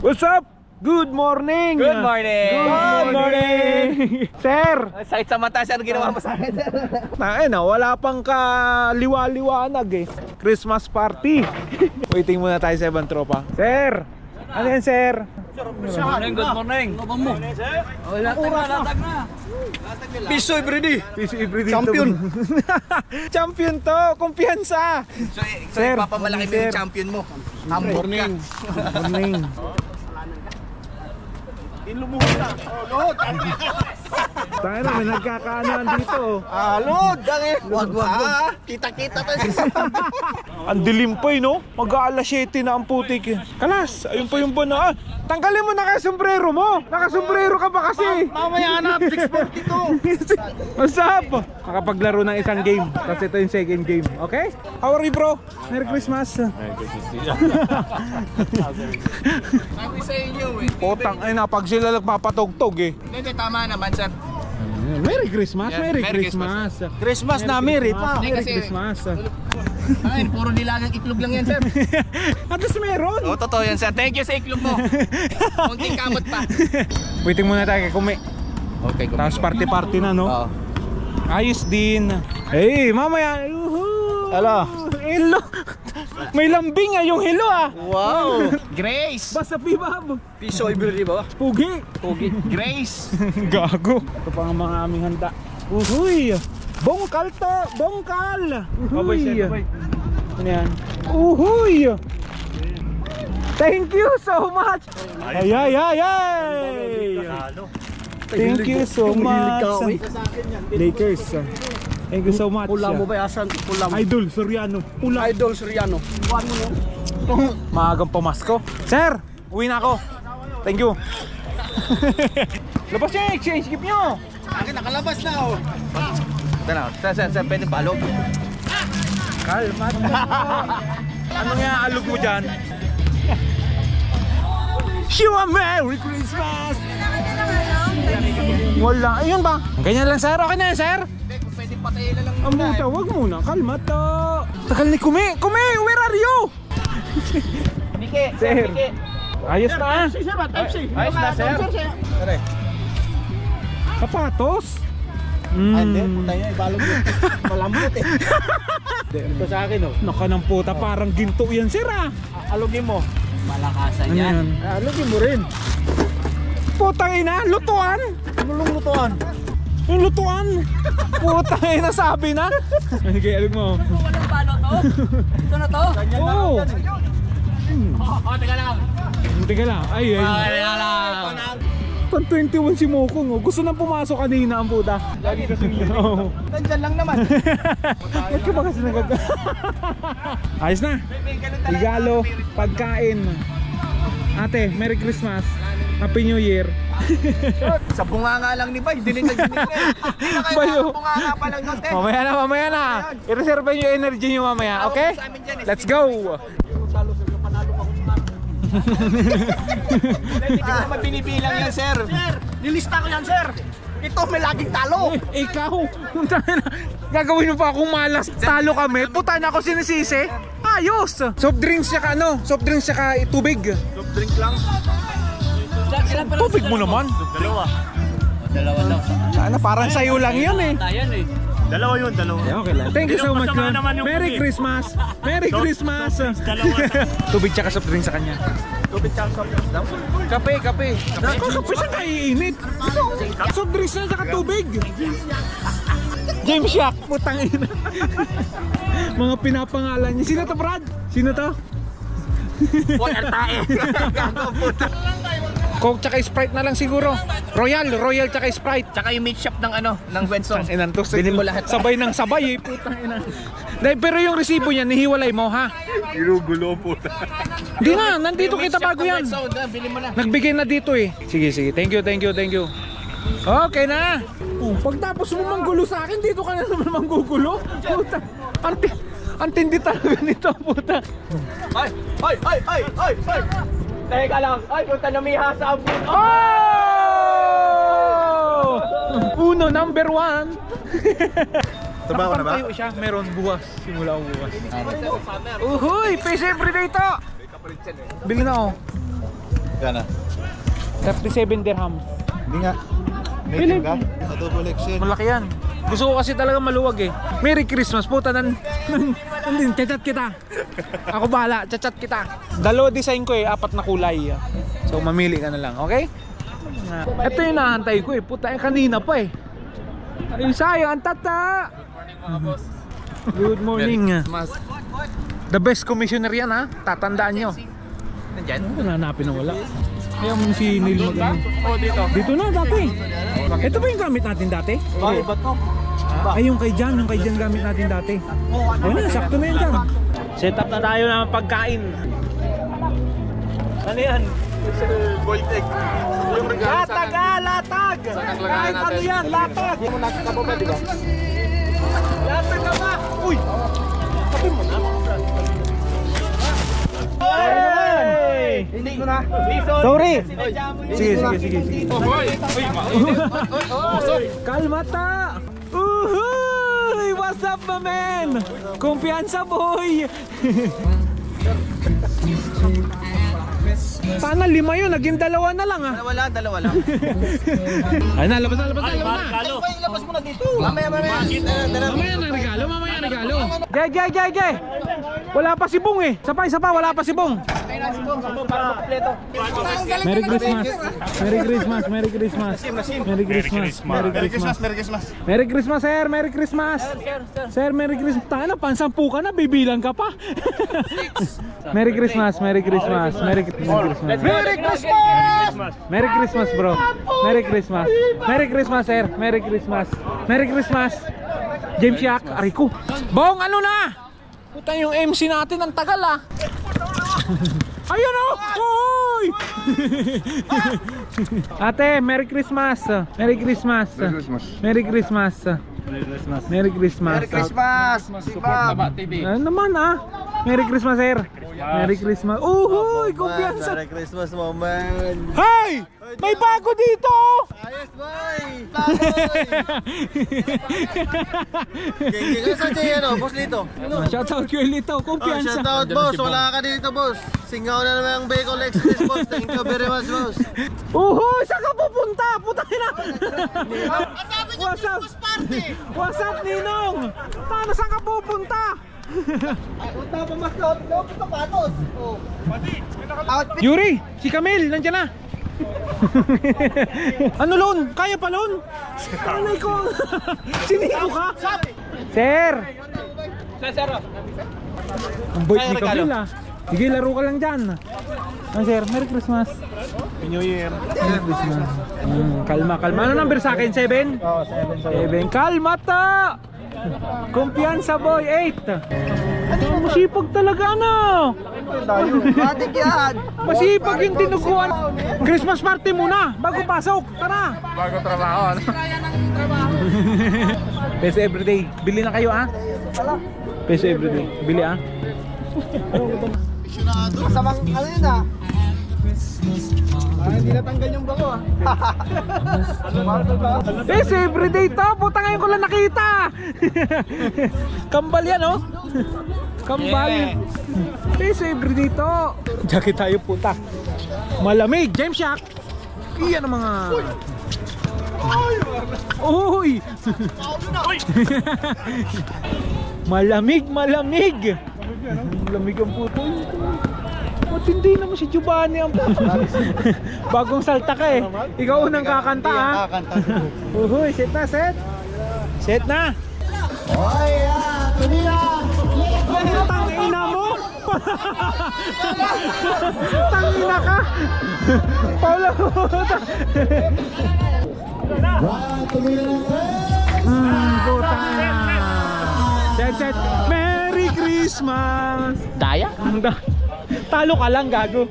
What's up? Good morning! Good morning! Good morning! Sir! Sakit sa mata, sir. Ginawa mo sa akin, sir. Wala pang kaliwa-liwanag eh. Christmas party. Waiting muna tayo sa ibang tropa. Sir! Ano yan, sir? Good morning, good morning. Wala latag na. Piso everyday. Piso everyday. Champion. Champion to! Kumpiyansa! So ipapamalaki mo yung champion mo. Morning. Good morning. Lumuhod na. Oh, Lord. Tayo na, may nagkakaanoan dito. Lord. Wag. Kita-kita to. Ang dilim pa no? Mag-aalas 7 na ang putik. Kalas, ayun pa yung bana. Tanggalin mo naka-sombrero mo. Naka-sombrero ka pa kasi. Mamaya na, 6:42. What's up? Makapaglaro ng isang game. Kasi ito yung second game. Okay? How are you, bro? Merry Christmas. Merry Christmas. Sabi sa inyo eh. Potang, ay na, pag sila nagpapatog-tog eh. Hindi, tama naman, sir. Merry Christmas, Yeah, Merry Merry Christmas. Christmas na, Merry pa. Merry Christmas. Ay, puro nilagang itlog lang yan, sir. At least meron. Oo, totoo yan, sir. Thank you sa iklog mo. Munting kamot pa. Waiting muna tayo kay Kumi. Okay, Tapos party-party na, no? Oo. Ayos din. Hey, mamaya. Hello. Hello. May lambing yung hello ah. Wow. Grace. Basta pibab. Piso everyday ba? Pugi. Pogi. Grace. Gago. Ito pa ang mga aming handa. Uhuy. Bongkal to. Bongkal. Uhuy. Ano yan? Uhuy. Thank you so much. Ay. Thank you so much. Lakers. Thank you so much. Pula mo ba asan? Pula mo. Idol Soriano. Pula. Idol Soriano. Kuhan mo no. Maagang pamasko. Sir, uwi na ako. Thank you. Labas yung exchange gift nyo. Akin nakalabas na oh. Tara, sir, pwede palog. Kalma. Ano nga alog mo dyan? Shiwa Merry Christmas! Wala, ayun ba? Ganyan lang sir, okay na yan sir? Pwede patayin na lang. Ang buta, wag muna, kalma to. Tagal ni Kumi, where are you? Mike, Sir. Mike. Ayos na. Ayos na, sir. Tara. Sapatos? Hindi, puta yun, ibalog yun. Malambot eh. Ito sa akin oh. Naka ng puta, parang ginto yan sir ah. Alugin mo. Malakasan Ano yan? Alugin mo rin. Putang ina, lutuan. Anong lutuan? Yung lutuan. Putang ina, sabi na. Sige, alog mo. Walang balo to? Ito na to? Oo. Teka lang. Teka lang. Ay. Teka lang. Pan 21 si Mokong oh. Gusto nang pumasok kanina ang puta. Lagi kasi Oo. nandyan lang naman. Ba't ka ba kasi Ayos na. Regalo, pagkain. Ate, Merry Christmas. Happy New Year. Sa bunganga lang ni Bay, dinig na. Hindi na kayo bunganga pa lang nun, te. Mamaya na. I-reserve yung energy nyo mamaya, okay? Let's go! Hindi ka naman binibilang yan, sir. Nilista ko yan, sir. Ito, may laging talo. Ikaw, gagawin mo pa akong malas. Talo kami, puta na ako sinisisi. Ayos! Soft drinks tsaka tubig. Soft drink lang. Tubig mo naman. Dalawa daw. Sana parang sayo lang yun eh. Tayan eh. Dalawa yun. Okay lang. Thank you so much, man. Merry Christmas. Merry Christmas. Tubig tsaka soft drink sa kanya. Tubig tsaka soft drink daw. Kape. Kape siya kaiinit. Soft drinks na tsaka tubig. James Shack. Putang ina. Mga pinapangalan niya. Sino to, Brad? Sino to? Water tae. Coke tsaka Sprite na lang siguro. Royal tsaka Sprite. Tsaka yung meat shop ng ng Wenson. Bilhin mo lahat. Sabay ng sabay eh. Putang ina. Pero yung resibo niya, nihiwalay mo ha? Ginugulo po. Hindi na, nandito kita bago yan. Bilhin mo na. Nagbigay na dito eh. Sige. Thank you. Okay na. Pagtapos mo manggulo sa akin, dito ka na naman manggugulo. Puta. Ang tindi talaga nito, puta. Ay! Teka lang. Ay, punta namiha sa abun. Oh! Uno, number 1. Trabaho na ba? Tayo siya, meron buwas. Simula ang buwas. Uhuy! Fish everyday to! Bili na oh. Kana? 37 dirham. Hindi nga. Philip. Ka? Adobo collection. Malaki yan. Gusto ko kasi talaga maluwag eh. Merry Christmas. Puta nandun, chat kita. Ako bahala, chat kita. Dalawa design ko eh, 4 na kulay. So mamili ka na lang, okay? Ito yung nahantay ko eh. Puta kanina pa eh. Ay sayang, ang tata. Good morning. The best commissioner yan ha. Tatandaan nyo. Nandyan? Nananapin na wala. Kaya mo si Neil mag-ano. Oh, dito. Dito na dati. Ito ba yung gamit natin dati? Ay, ba't to? Ay yung kay Jan gamit natin dati. Wala, sakto na yun dyan. Set up na tayo ng pagkain. Ano yan? Voltec. Yung regalo sa Latag ah, latag! Kahit ano yan, latag! Hindi mo nakakabo ba, di ba? Latag ka ba? Uy! Sabi mo na. Hindi ko na. Sorry! Sige. Kalmata! Uhuy! What's up, my man? Kumpiyansa, boy! Sana 5 yun, naging 2 na lang ah. Dalawa lang. Ay na, labas na. Ilabas mo na dito. Mamaya. Mamaya na regalo. Gay. Wala pa si Bong eh. Isa pa, wala pa si Bong. Merry Christmas. Merry Christmas. Merry Christmas. Merry Christmas. Merry Christmas. Merry Christmas, sir. Merry Christmas. Sir, Merry Christmas. Tayo na, pansampu ka na, bibilang ka pa. Merry Christmas. Merry Christmas. Merry Christmas. Merry Christmas. Merry Christmas, bro. Merry Christmas. Merry Christmas, sir. Merry Christmas. Merry Christmas. James Yak, Ariko. Bong, ano na? Puta yung MC natin, ang tagal ah. Ayun oh! Hoy! Ate, Merry Christmas. Merry Christmas. Merry Christmas. Merry Christmas. Merry Christmas. Ano naman ah? Merry Christmas, sir. Merry Christmas. Uhuy, kumpiyansa. Merry Christmas, man. Hey! May bago dito! Ayos, boy! Geng, saan siya yan, boss Lito? Shoutout ko Lito, kumpiyansa. Shoutout, boss. Wala ka dito, boss. Singaw na naman ang Bacol Express, boss. Thank you very much, boss. Uhuy, saan ka pupunta? Putay na! What's up? What's up, Ninong? Tano, saan ka pupunta? Punta pa mas loob ito, patos. Outfit. Yuri, si Camille, nandiyan na. Ano Lon? Kaya pa Lon? Anay ko. Siniko ka? Sir. Ang bait ni Camille ah. Sige, laro ka lang dyan. Sir, Merry Christmas. New Year. Merry Christmas. Kalma. Ano number sa akin? 7? Oh, 7. Kalma ta! Kumpiyansa boy, 8. Masipag talaga ano. Matik yan. Masipag yung tinuguan. Christmas party muna bago pasok. Tara. Bago trabaho, ano? Peso everyday. Bili na kayo ah. Peso everyday. Bili ah. Masamang ano yun ah. Hindi natanggal yung bango ah. Peso everyday to. Puta ngayon ko lang nakita. Kambal yan oh. Kambal. Peso everyday to. Jacket tayo puta. Malamig. James Shack. Iyan ang mga... Uy! Malamig. Malamig ang puto. Matindi naman si Giovanni ang bagong salta ka eh. Ikaw unang kakanta ha. Uhuy, set na, set. Set na. Tangina mo. Tangina ka. Paula. Putang na. Set. Merry Christmas. Daya? Talo ka lang, gago.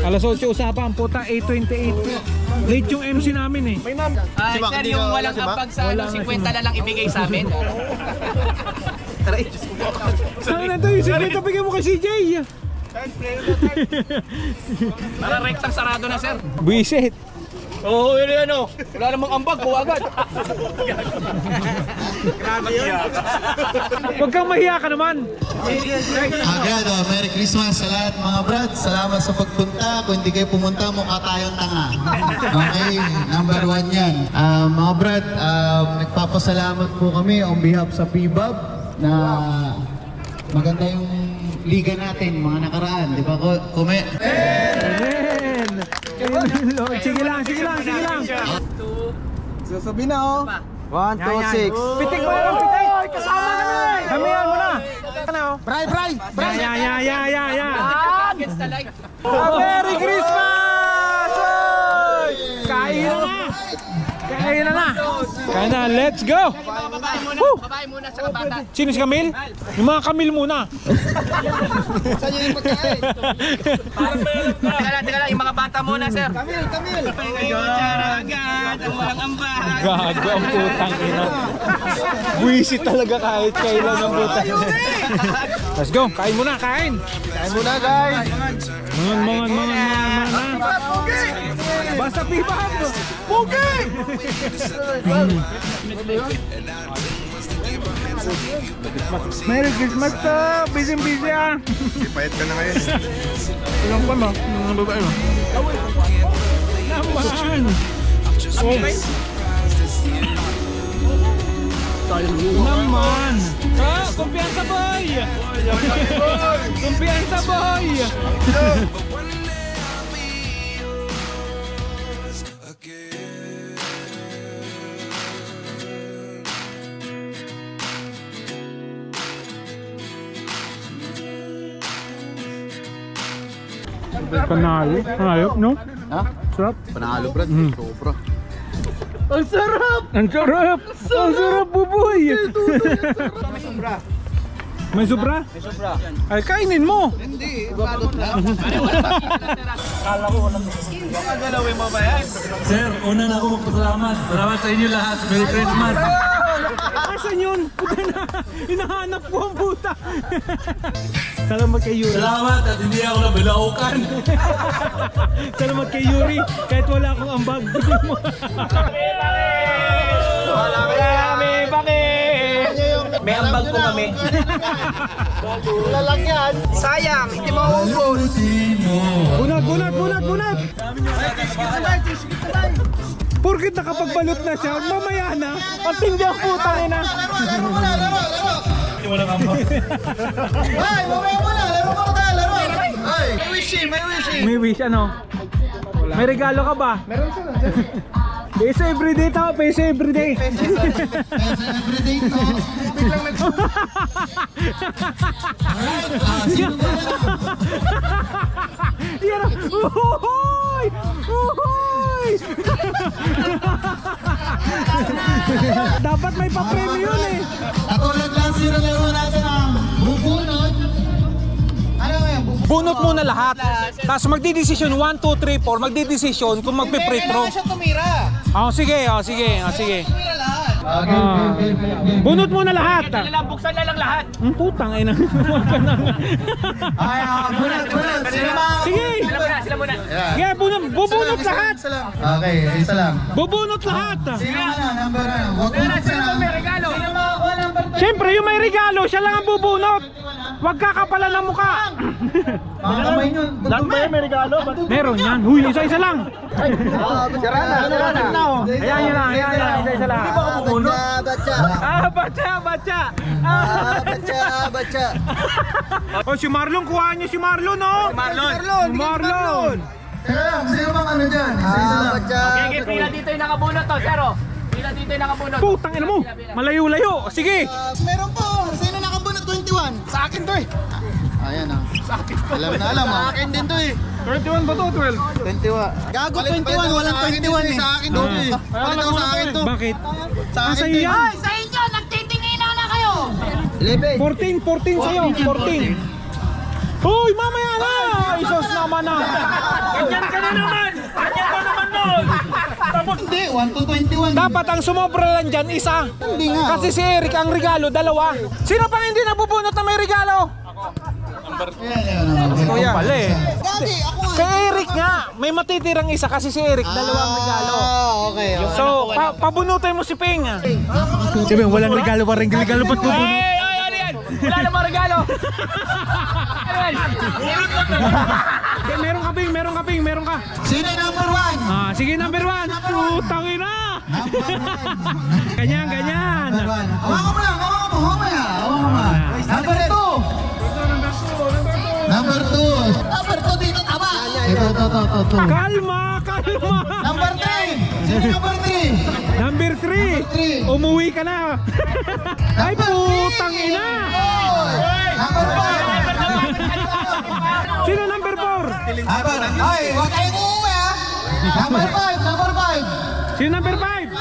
Alas 8 usapan, puta 8:28. Late yung MC namin eh. Sir, yung walang ampag sa 50 na lang ibigay sa amin. Saan na ito? Yung 50 bigay mo kay CJ. Para rektang sarado na, sir. Buisit. Oo, yun ano. Wala namang ambag, buwa agad. Huwag kang mahiya ka naman. Agad, Merry Christmas sa lahat mga brad. Salamat sa pagpunta. Kung hindi kayo pumunta, mukha tayong tanga. Okay, number 1 yan. Mga brad, nagpapasalamat po kami on behalf sa PBAB na maganda yung liga natin, mga nakaraan. Di ba, Kume? Amen. Amen, Lord. Sige lang, sige lang, sige lang. Sasabi na oh. 1, 2, 6. Pitik mo lang, pitik. Kasama namin. Damihan mo na. Ano? Bray! Ya. Against the light. Merry Christmas! Oy! Kain na na. Kain na na. Kain na, let's go. Babae muna sa bata. Sino si Camille? Yung mga Camille muna. Saan yung pagkain? Teka lang, yung mga bata muna, sir. Camille! Agad, ang walang ambag. Gago ang putang ina. Buwisit talaga kahit kailan ang putang ina. Let's go, kain muna, kain. Kain muna guys! Mangan. Basta pipap. Pugi! Merry Christmas to! Busy ah! Ipayat ka na ngayon. Ilang pa mo? Mga babae mo? Naman! Okay? Naman! Kumpiyansa boy! Kumpiyansa boy! Panalo. Ayop, no? Ha? Sarap. Panalo, brad. Sobra. Ang sarap! Ang sarap! Ang sarap, buboy! May sobra? May sobra. Ay, kainin mo! Sir, una na ako magpasalamat. Salamat sa inyo lahat. Merry Christmas. Asan yun? Puta na! Hinahanap ko ang puta! Salamat kay Yuri. Salamat at hindi ako nabilaukan. Salamat kay Yuri. Kahit wala akong ambag. May ambag po kami. Lalagyan! Sayang, hindi maubos. Bunat! Porkit nakapagbalot na siya, mamaya na. Ang tindi ang putang ina. Laro muna! Ay, mamaya muna! Laro muna! Ay! May wish ano? May regalo ka ba? Meron siya. Pesa everyday tao, pesa everyday. Everyday to. Yan o! Uhuy! Uhuy! Dapat may pa-premyo yun eh. Katulad lang sila laro natin ang bubunot. Ano ngayon? Bunot muna lahat. Tapos magdidesisyon 1, 2, 3, 4. Magdidesisyon kung magpe-free throw. Kailangan siya tumira. Sige. Tumira lahat. Bunot muna lahat. Buksan na lang lahat. Ang putang ina. Sige. Sila muna. Sige, bubunot lahat. Okay, isa lang. Bubunot lahat. Sino na? Number 1. Huwag mo na. May regalo. Siyempre, yung may regalo, siya lang ang bubunot. Huwag kakapalan ng mukha. Mga kamay nyo. Lahat ba yan may regalo? Meron yan. Huy, isa-isa lang. Sira na. Ayan yun lang, isa-isa lang. Batsa! Batsa! O, si Marlon, kuhaan niyo si Marlon, no? Marlon. Teka lang, sino bang ano dyan? Isa lang. Batsa! Okay, pila dito yung nakabunot to, Zero. Pila dito yung nakabunot. Putang ina mo. Malayo-layo. Sige. Meron po. Sino nakabunot 21? Sa akin to eh! Ayan ah. Alam na alam Sa ah. akin din to eh! 21 ba to? 12? 21. Gago 21, walang 21 eh! Sa akin to eh! Palit ako sa akin to! Bakit? Sa Ah, akin sa'yo din! yan. Sa inyo, nagtitingina na kayo. 14 sa'yo. 14. Uy, mamaya na. Isos naman na. Ganyan ka na naman nun. Hindi, 1 to 21. Dapat ang sumobra lang dyan, isa. Hindi nga. Kasi si Eric ang regalo, dalawa. Sino pang hindi nabubunot na may regalo? Kuya. Pala eh. Kay Eric nga, may matitirang isa kasi si Eric, dalawang regalo. Okay. So, pabunutin mo si Ping. Si Ping, walang regalo pa rin. Regalo ba't bubunot? Ano yan? Wala namang regalo. Ano yan? Meron ka, Ping, meron ka, Ping, meron ka. Sino yung number 1? Sige, number 1. Putang ina. Ganyan, ganyan. Hawakan mo lang, hawakan mo, hawakan mo na. Hawakan mo na. Number 2. Number 2. Number 2 dito, tama. Ito. Kalma, kalma. Number 3. Sino yung number 3? Number 3. Umuwi ka na. Ay, putang ina. Number 4. Sino number 4? Ay, huwag kayong uuwi ah. Number 5, number 5. Sino number 5?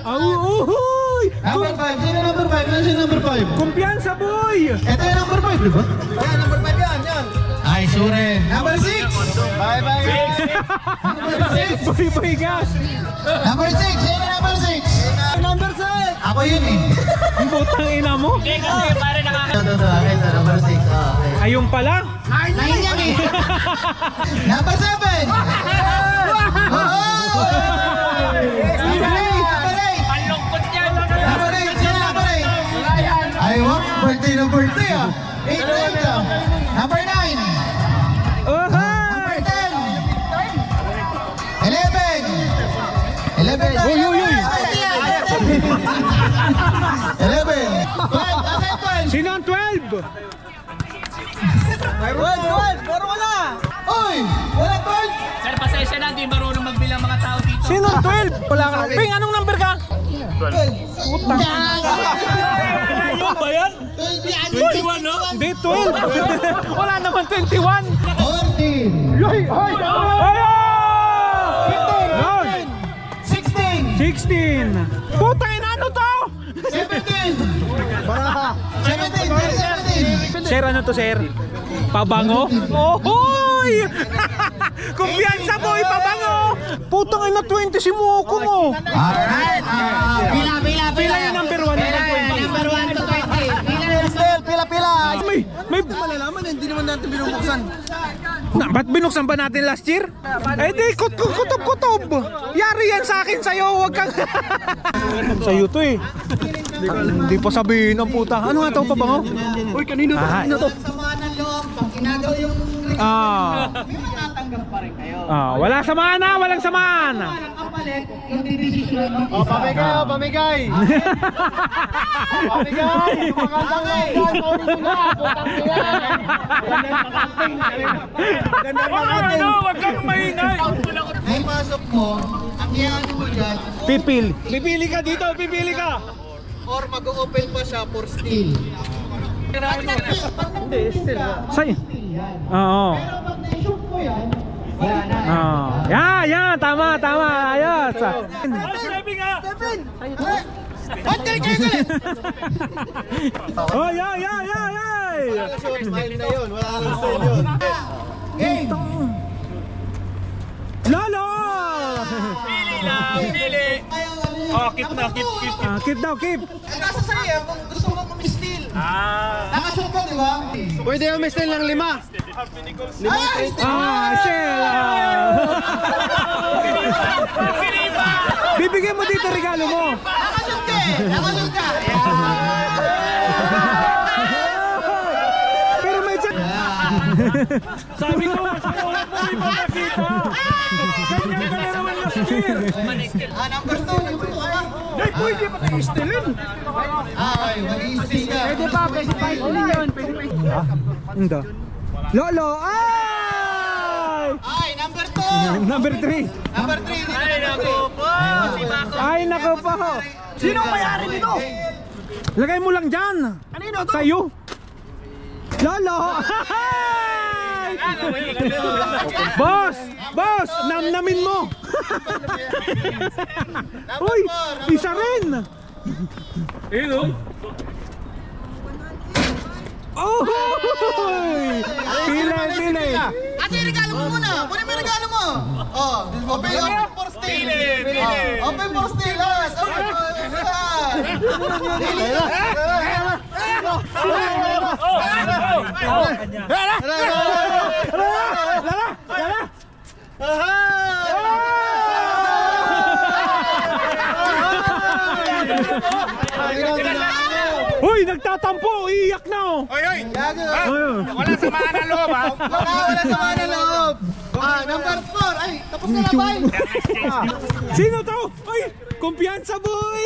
Uhuy! Number 5, sino number 5? Ano sino number 5? Kumpiyansa, boy! Ito yung number 5, di ba? Yan, number 5 yan. Ay, sure. Number 6. Bye-bye. Boy, boy, gas! Number 6, sino number 6? Number 6. Ako yun eh. Ang putang ina mo? Hindi kasi pare Ito, number 6. Okay. Ayun pala? 9 yan eh. Number 7. Palungkot yan. Number 8, sino number 8? Ay, wag. Birthday na birthday ah. 8 na yun ah. Number 9. Number 10. 11. 11 tayo. Uy, uy, uy. 11. 12. Sino ang 12? Pero wala. Uy! Wala 12. Sir, pasensya na. Hindi marunong magbilang mga tao dito. Sino ang 12? Wala ka. Ping, anong number ka? 12. Putang. Yun ba yan? 21, no? Hindi, 12. Wala naman 21. 14. Yoy! Ay! Ay! 16! 16! Putang ina, ano to? 17. 17. Sir, ano to, sir? Pabango? Ohoy! Kumpiyansa, boy! Pabango! Putang ina, 20 si Moko mo! Alright. Pila yung number 1? Number 1 to 20. Pila. May Malalaman, hindi naman natin binubuksan. ba't binuksan ba natin last year? Eh di, kutob. Yari yan sa akin, sa'yo, huwag kang... Sa'yo to eh. Hindi pa sabihin ang puta. Ano nga to, pabango? Uy, kanino to? Wala samahan na, walang samahan. Pamigay. Wag kang maingay. Ay, pasok mo. Ang iyan mo dyan. Pipili ka dito, pipili ka. Or mag-open pa siya for steal. Say. Oo. Yan, tama, ayos. Oh, yeah. Smile na yun. Wala nang style yun. Lolo! Pili. Keep daw, keep. Nasa sa'yo kung gusto mo kumistil. Nakashoot ka, di ba? Pwede yung may style ng 5. Shell. Bibigyan mo dito regalo mo. Nakashoot ka eh. Nakashoot ka. Pero may sabi ko, hindi pa nakita. Ganyan ka na naman last year. Number 2. Number 2 ka. Ay, pwede pa tayo istilin. Ay, mag-i-steal ka. Pwede pa istilin yun. Hindi. Lolo, ay! Ay, number 2. Number 3. Number 3. Ay, naku po. Si Mako. Ay, nako po. Sino ang mayari nito? Lagay mo lang dyan. Kanino to? Sa'yo. Lolo! Ay! Boss! Namnamin mo! Uy! Isa rin! Oh! Pili! Ate, regalo mo muna. Kunin mo yung regalo mo. Open for steal. Open for steal. Uy, nagtatampo, iiyak na oh. Oy! Wala samaan ng loob ha? Wala samaan ng loob. Number 4. Ay, tapos na labay. Sino to? Uy, kumpiyansa boy!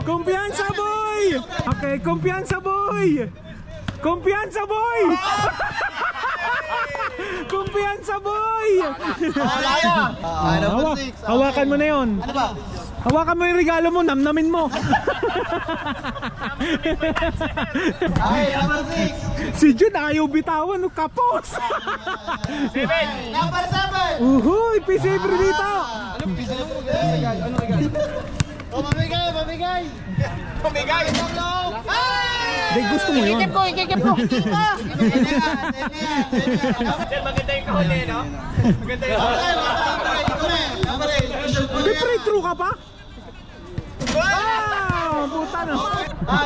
Kumpiyansa boy! Okay, kumpiyansa boy! Kumpiyansa boy! Kumpiyansa boy! Number 6. Hawakan mo na yun. Ano ba? Hawakan mo yung regalo mo, namnamin mo. Ay, number 6. Si Jun ayaw bitawan, kapos. Number 7. Uhuy, pisibri dito. Oh, mamigay. Mamigay. Di, gusto mo yun. Ikip ko! Maganda yung kahuli, no? Maganda yung Number 8. May breakthrough ka pa? Wow, puta na.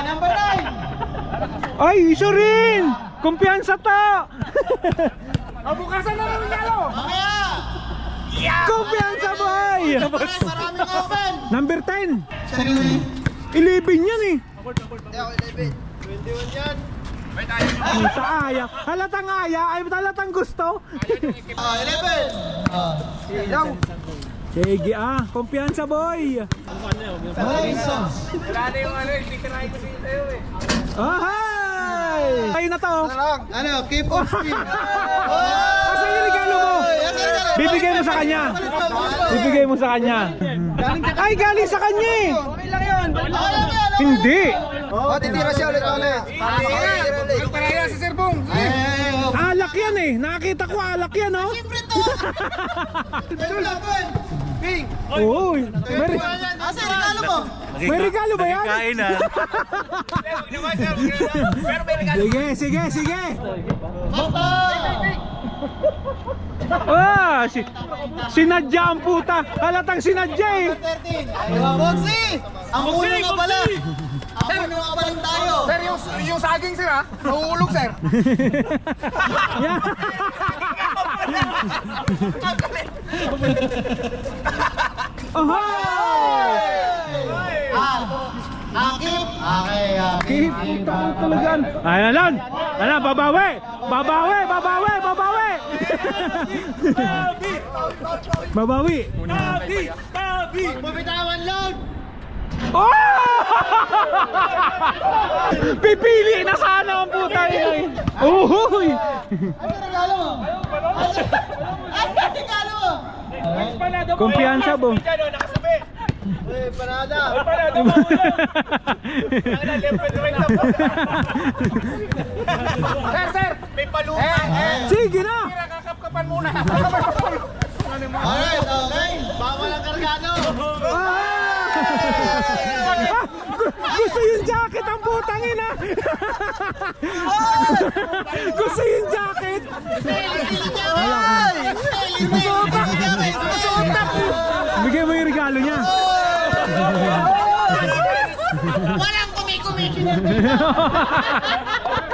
Number 9. Ay, isa rin. Kumpiyansa to. Bukasan na ng regalo! Kumpiyansa boy. Maraming open. Number 10. 11 yan eh. 21 yan. Puta, aya. Halatang aya, ay halatang gusto. 11. Sige kumpiyansa boy. Wala na yung stickerahin ko sa'yo eh. Ahay! Ayun na to. Ano, keep on spin. Asa yung regalo mo? Bibigay mo sa kanya. Bibigay mo sa kanya. Ay, galing sa kanya eh. Hindi. Titira siya ulit. Paraya sa Sir Bong! Alak yan eh. Nakita ko alak yan oh. Uy. Asa yung regalo mo? May regalo ba yan? Kain na. Pero may regalo. Sige. Sinadya ang puta. Halatang sinadya eh. 13. Boxy! Ang ulo nga pala. Ang ulo nga pala tayo. Sir, yung saging sir ha? Nahuhulog sir. Akip. Puta ko talagaan. Ayan na lang. Ano, babawi. Babawi. Mabitawan load. Oh! Pipili na sana ang puta yun. Uhuy. Ano regalo mo? Ano regalo mo? Kumpiyansa bo. Panada. Sir, may palupa. Sige na. Kakapkapan muna. Alright, okay. Bawal ang kargado. Gusto yung jacket ang putang ina. Gusto yung jacket. Bigay mo yung regalo niya. Walang kumi-kumi.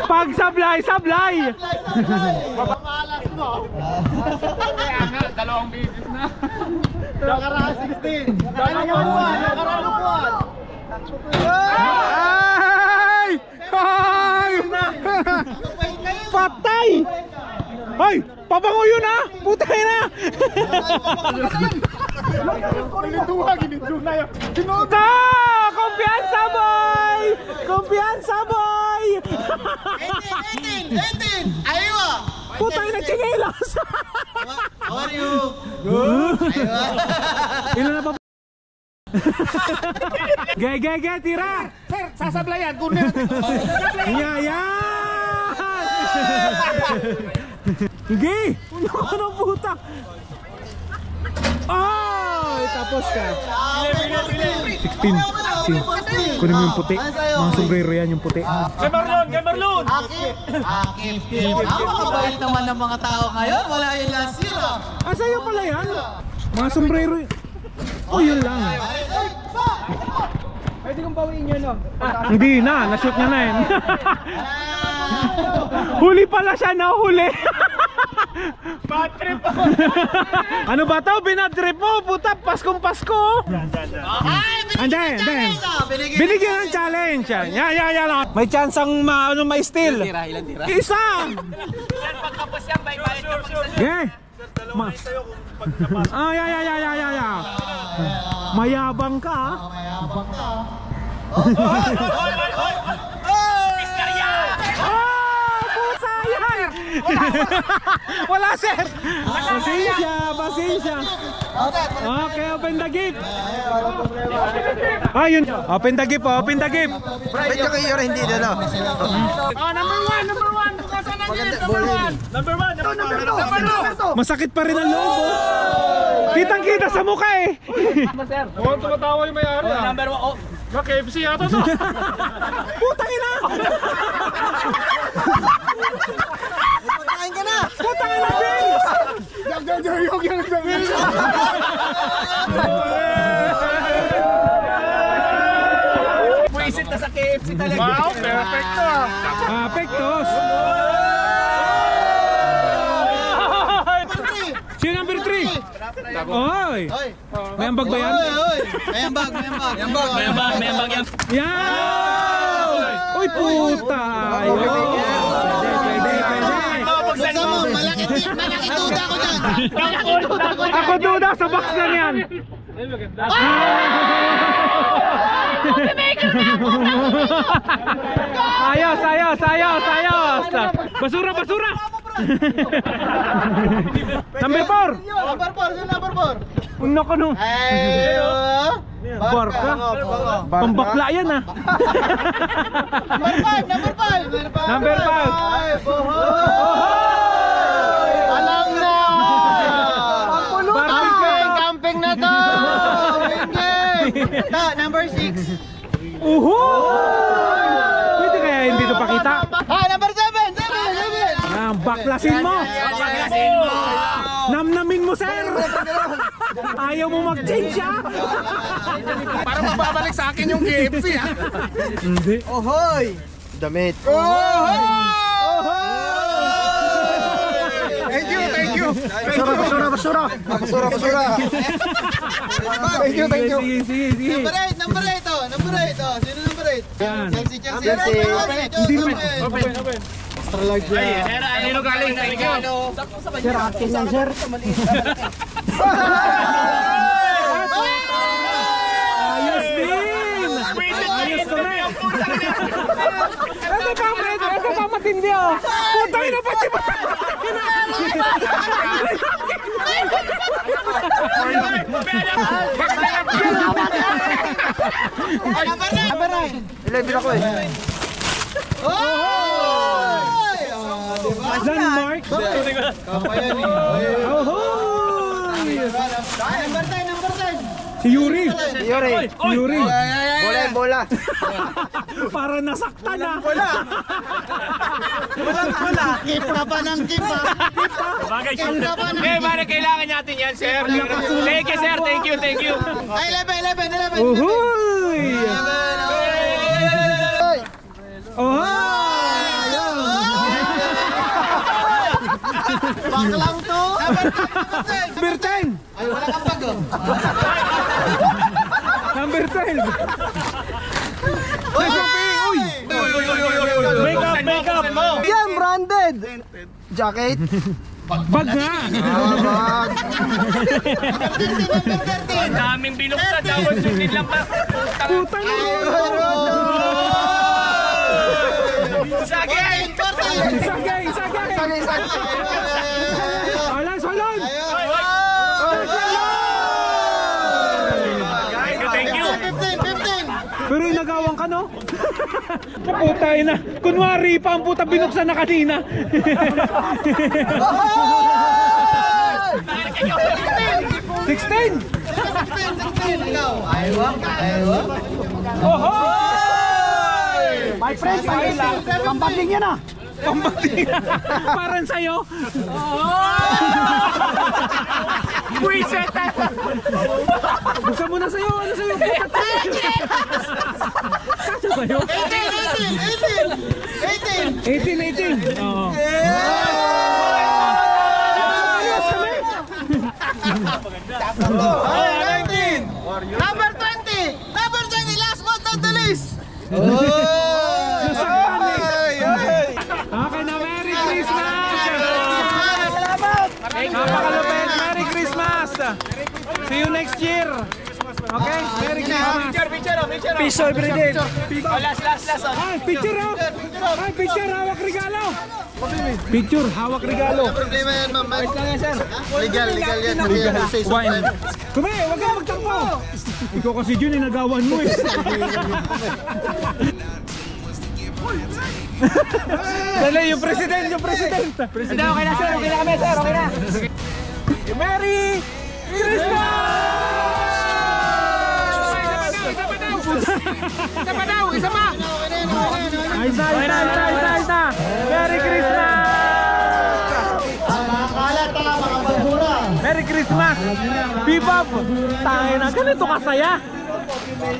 Pag sablay. Pamalas mo. Kaya nga, dalawang bisis na. Nakaraan 16. Nakaraan upuan. Ay! Patay! Ay! Pabango yun ha! Putay na! Ta! Kumpiyansa boy! Kumpiyansa boy! 18! Aywa! Putay na chinelas! How are you? Ilan na pa? Ge, tira! Sir, sasablayan. Kunin natin. Yan! Sige! Puno ko ng puta! Ay! Tapos ka! 16. Kunin mo yung puti. Mga sombrero yan yung puti. Gamarlon! Akip! Napakabait naman ng mga tao ngayon. Wala yung last year ah. Ah, sa'yo pala yan? Mga sombrero yun. Oh, yun lang. Pwede kong bawiin yun, no? Hindi na, na-shoot niya na yun. Huli pala siya, nahuli. Bad trip. Ano ba to? Binadrip mo, puta, Paskong Pasko. Anday. Binigyan ng challenge. Yan. May chance ang may steal. Ilan tira? Isa. Yan, pagkapos yan, bye-bye ka pagkapos. Yeah. Mayabang ka. Pusa yan. Wala sir. Pasensya. Okay, open the gift. Ayun, open the gift. Medyo kayo rin hindi na. Number one. Bukasan ng gift, number one. Number two. Masakit pa rin ang loob. Kitang-kita sa mukha eh. Tumatawa yung may-ari. Number one. KFC yata to. Putang ina. Pagkain ka na! Putang ina, Vince. Puisit na sa KFC talaga. Wow, perfecto. Perfectos. Sino number 3? Oy. May ambag ba yan? May ambag yan. Yan! Uy, puta! Buksan mo, malaki duda ko dyan. Ako duda sa box na yan! Ayos! Basura! Number 4! Number 4. Uno ko nung barka. Pambakla yan ah. Number 5. Alam na! Camping na to! Number 6. Pwede kaya hindi ito pakita? Number 7! Baklasin mo! Namnamin mo, sir! Ayaw mo mag-change ah! Para magbabalik sa akin yung KFC ha. Hindi. Ohoy! Damit. Thank you. Basura. Thank you. Sige. Number 8. Number 8. Sino number 8? Yan. Chelsea. Hindi naman. Extra large yan. Sir, ano galing sa regalo? Sir, akin yan, sir. Ayos din! Ayos ko rin! Ito pa matindi oh! Putang ina pati ba? Number 9. 11 ako eh. Landmark! Number 10. Si Yuri! Bola. Para nasaktan na! Bola. Keep ka pa ng keep ha. Bagay, para kailangan natin yan, sir. Thank you, sir. Thank you. Ay, 11. Uhuy! Baka lang to. Number 10! Ay, wala kang bag oh. Number 12! Uy! Makeup mo. Yan, branded. Jacket. Bag nga! Bag. Ang daming binuksan. Dapat sulit lang pa. Putang ina! Sagay! Sagay! Alan, salon! Thank you. 15. Pero inagawang ka, no? Putay na. Kunwari pa ang puta binuksan na kanina. 16! Ikaw. Ayaw. My friend, pambating yan ah! Pambating! Parang sa'yo! Buisit! Gusto mo na sa'yo! Ano sa'yo? Kasya sa'yo? 18. 18. Oo. Number 20! Number 20! Last but not the least! Okay na, Merry Christmas! Napakalupit, Merry Christmas! See you next year! Okay, Merry Christmas! Piso every day. Last. Ay, picture oh! Ay, picture, hawak regalo! Picture, hawak regalo! Problema yan, ma'am. Legal yan. Hindi yan say so. Kume, huwag kang magtakbo! Ikaw kasi Jun, inagawan mo eh! Dali, yung president! Okay na sir, okay na kami sir, okay na. Merry Christmas! Isa pa. Isa! Merry Christmas! Merry Christmas! Bebop! Tangin na, ganito kasaya!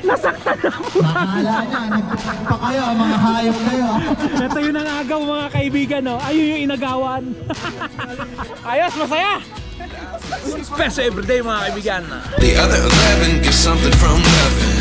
Nasaktan na mo! Akala niya, nagpupunta kayo, mga hayop kayo. Ito yung nangagaw mga kaibigan, no? Ayun yung inagawan. Ayos, masaya! Special everyday mga kaibigan. The other 11 get something from nothing.